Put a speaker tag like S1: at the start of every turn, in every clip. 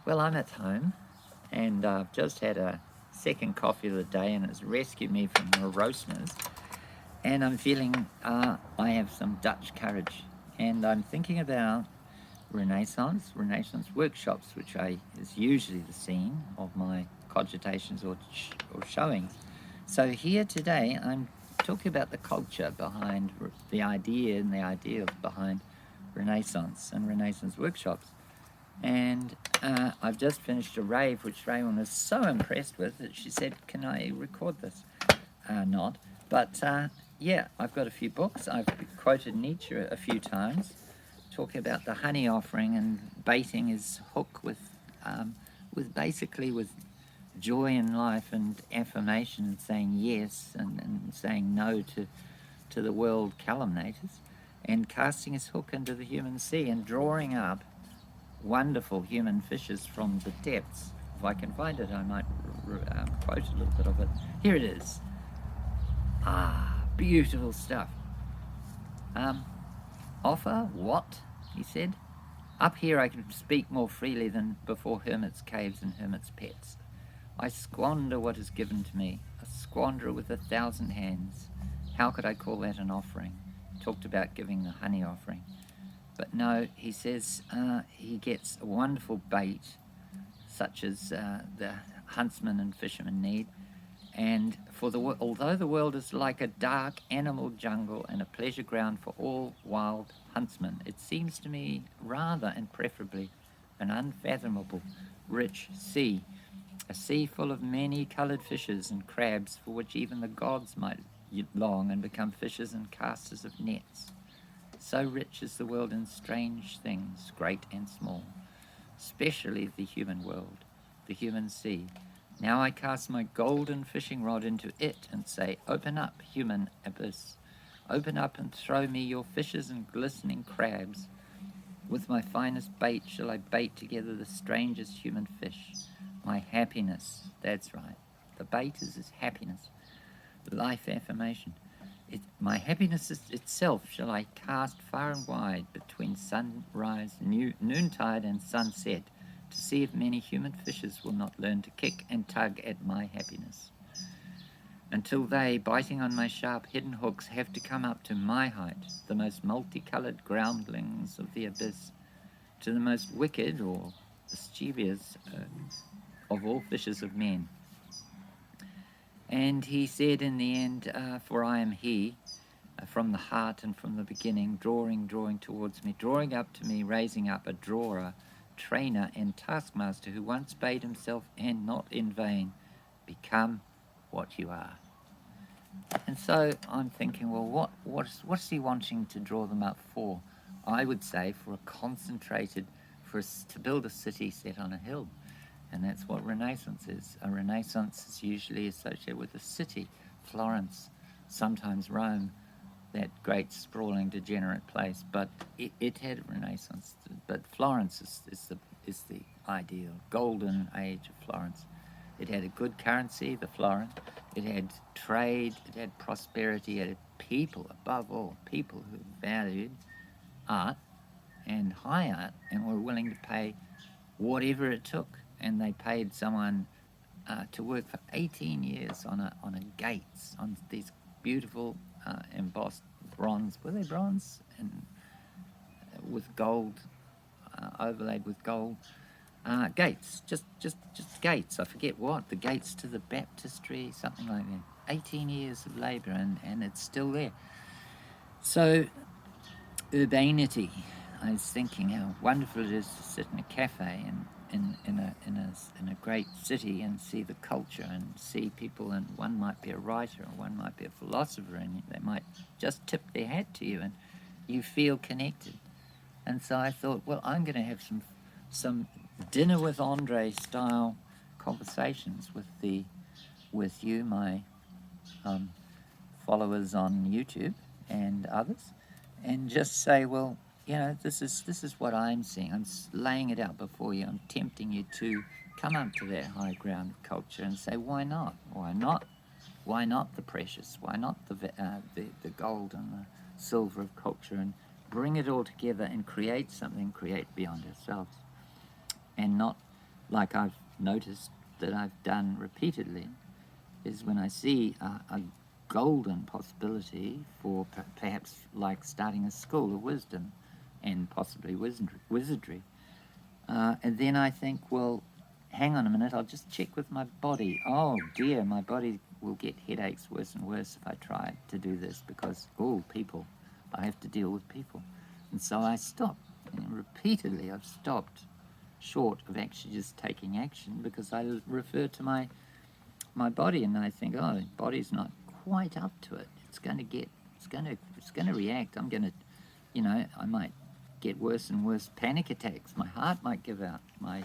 S1: Well, I'm at home and I've just had a second coffee of the day and it's rescued me from moroseness. And I'm feeling I have some Dutch courage. And I'm thinking about Renaissance workshops, which is usually the scene of my cogitations or showings. So here today, I'm talking about the culture behind the idea and the ideal behind Renaissance and Renaissance workshops. And I've just finished a rave, which Raymond was so impressed with that she said, "Can I record this?" Not. But yeah, I've got a few books. I've quoted Nietzsche a few times, talking about the honey offering and baiting his hook with basically with joy in life and affirmation and saying yes and saying no to the world calumniators and casting his hook into the human sea and drawing up wonderful human fishes from the depths. If I can find it, I might quote a little bit of it. Here it is. Beautiful stuff. Offer what? He said. Up here I can speak more freely than before hermits' caves and hermits' pets. I squander what is given to me, a squanderer with 1,000 hands. How could I call that an offering? Talked about giving the honey offering. But no, he says he gets a wonderful bait, such as the huntsman and fishermen need. And although the world is like a dark animal jungle and a pleasure ground for all wild huntsmen, it seems to me rather and preferably an unfathomable, rich sea, a sea full of many coloured fishes and crabs for which even the gods might long and become fishers and casters of nets. So rich is the world in strange things, great and small, especially the human world, the human sea. Now I cast my golden fishing rod into it and say, "Open up, human abyss. Open up and throw me your fishes and glistening crabs. With my finest bait shall I bait together the strangest human fish. My happiness," that's right, the bait is his happiness, life affirmation. My happiness itself shall I cast far and wide between sunrise, noontide and sunset, to see if many human fishes will not learn to kick and tug at my happiness, until they, biting on my sharp hidden hooks, have to come up to my height, the most multicoloured groundlings of the abyss, to the most wicked or mischievous of all fishes of men. And he said in the end, "For I am he, from the heart and from the beginning, drawing towards me, drawing up to me, raising up a drawer, trainer and taskmaster who once bade himself, and not in vain, become what you are." And so I'm thinking, well, what's he wanting to draw them up for? I would say for a concentrated, to build a city set on a hill. And that's what Renaissance is. A Renaissance is usually associated with a city, Florence, sometimes Rome, that great sprawling degenerate place, but it had a Renaissance. But Florence is the ideal golden age of Florence. It had a good currency, the florin. It had trade. It had prosperity. It had people, above all, people who valued art and high art and were willing to pay whatever it took. And they paid someone to work for 18 years on a gates, on these beautiful embossed bronze. Were they bronze? And with gold, overlaid with gold. Gates, just gates. I forget what. The gates to the baptistry, something like that. 18 years of labour, and it's still there. So, urbanity. I was thinking how wonderful it is to sit in a cafe and in a great city and see the culture and see people, and one might be a writer and one might be a philosopher, and they might just tip their hat to you and you feel connected. And so I thought, well, I'm going to have some dinner with Andre style conversations with you, my followers on YouTube and others, and just say, well, this is what I'm seeing. I'm laying it out before you. I'm tempting you to come up to that high ground of culture and say, why not? Why not? Why not the precious? Why not the gold and the silver of culture, and bring it all together and create something, create beyond ourselves, and not like I've noticed that I've done repeatedly, is when I see a golden possibility for perhaps like starting a school of wisdom and possibly wizardry. And then I think, well, hang on a minute, I'll just check with my body. Oh dear, my body will get headaches worse and worse if I try to do this because, oh, people, I have to deal with people. And so I stop. And repeatedly I've stopped short of actually just taking action because I refer to my body and I think, oh, the body's not quite up to it. It's going to react. I'm going to, I might get worse and worse panic attacks. My heart might give out. My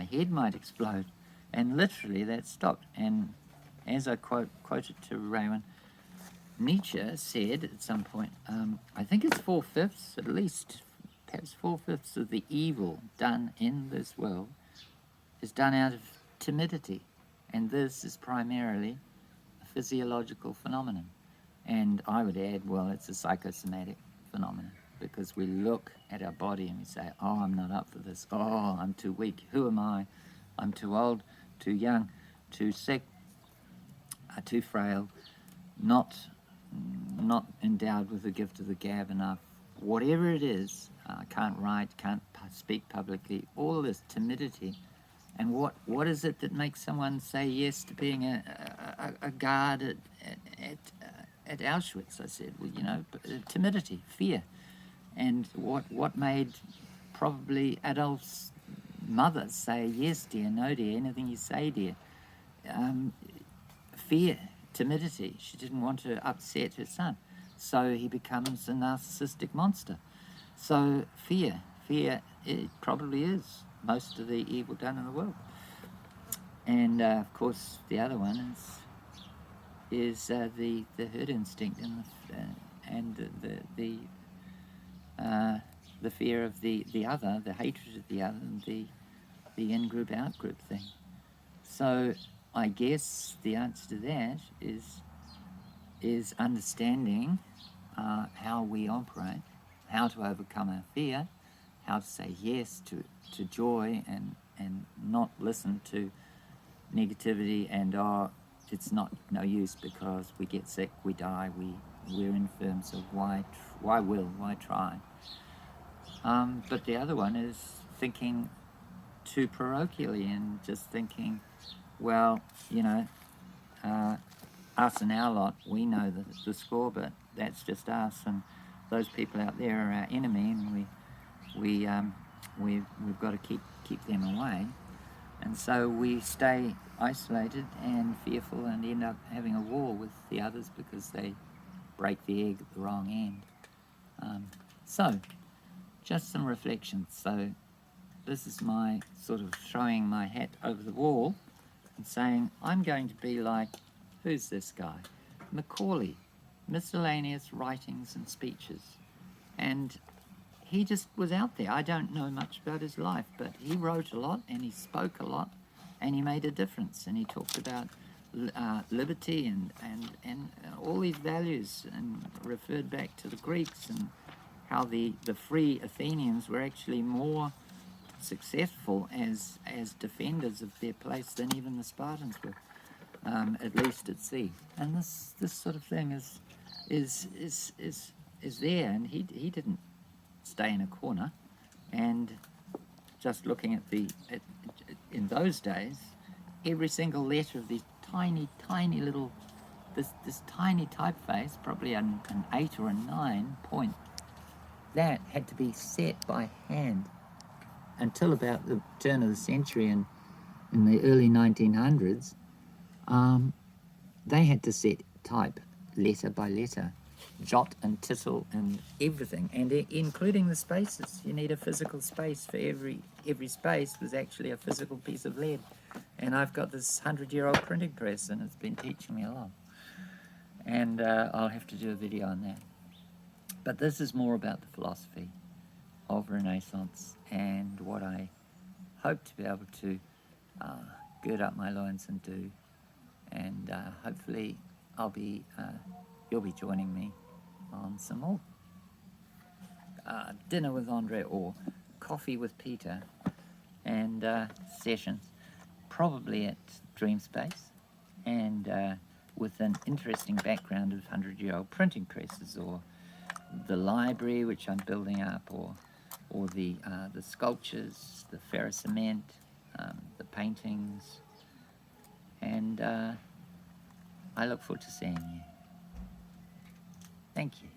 S1: head might explode. And literally that stopped. And as I quoted to Raymond, Nietzsche said at some point, I think it's 4/5, at least, perhaps 4/5 of the evil done in this world is done out of timidity. And this is primarily a physiological phenomenon. And I would add, well, it's a psychosomatic phenomenon because we look at our body and we say, oh, I'm not up for this. Oh, I'm too weak. Who am I? I'm too old, too young, too sick, too frail, not endowed with the gift of the gab enough. Whatever it is, can't write, can't speak publicly, all this timidity. And what is it that makes someone say yes to being a guard at Auschwitz? I said, well, timidity, fear. And what made probably adults, mothers say, yes, dear, no, dear, anything you say, dear. Fear, timidity. She didn't want to upset her son. So he becomes a narcissistic monster. So fear, it probably is most of the evil done in the world. And of course, the other one is the herd instinct and the fear of the other, the hatred of the other, and the in-group, out-group thing. So I guess the answer to that is understanding how we operate, how to overcome our fear, how to say yes to joy and not listen to negativity and it's no use because we get sick, we die, we're infirm, so why try? But the other one is thinking too parochially and just thinking, well, us and our lot, we know the score, but that's just us, and those people out there are our enemy, and we've got to keep them away. And so we stay isolated and fearful and end up having a war with the others because they break the egg at the wrong end. So, just some reflections. So this is my sort of throwing my hat over the wall and saying, I'm going to be like, who's this guy? Macaulay, miscellaneous writings and speeches. And he just was out there. I don't know much about his life, but he wrote a lot and he spoke a lot and he made a difference. And he talked about liberty and all these values and referred back to the Greeks and how the free Athenians were actually more successful as defenders of their place than even the Spartans were, at least at sea. And this sort of thing is there, and he didn't stay in a corner. And just looking at in those days, every single letter of these tiny little this tiny typeface, probably an 8 or a 9 point, that had to be set by hand until about the turn of the century and in the early 1900s. They had to set type letter by letter, jot and tittle and everything, and including the spaces. You need a physical space for every space was actually a physical piece of lead. And I've got this 100-year-old printing press, and it's been teaching me a lot. And I'll have to do a video on that. But this is more about the philosophy of Renaissance and what I hope to be able to gird up my loins and do. And hopefully you'll be joining me on some more dinner with Andre or coffee with Peter and sessions, probably at Dreamspace, and with an interesting background of 100-year-old printing presses, or the library which I'm building up, or the sculptures, the ferrocement, the paintings, and I look forward to seeing you. Thank you.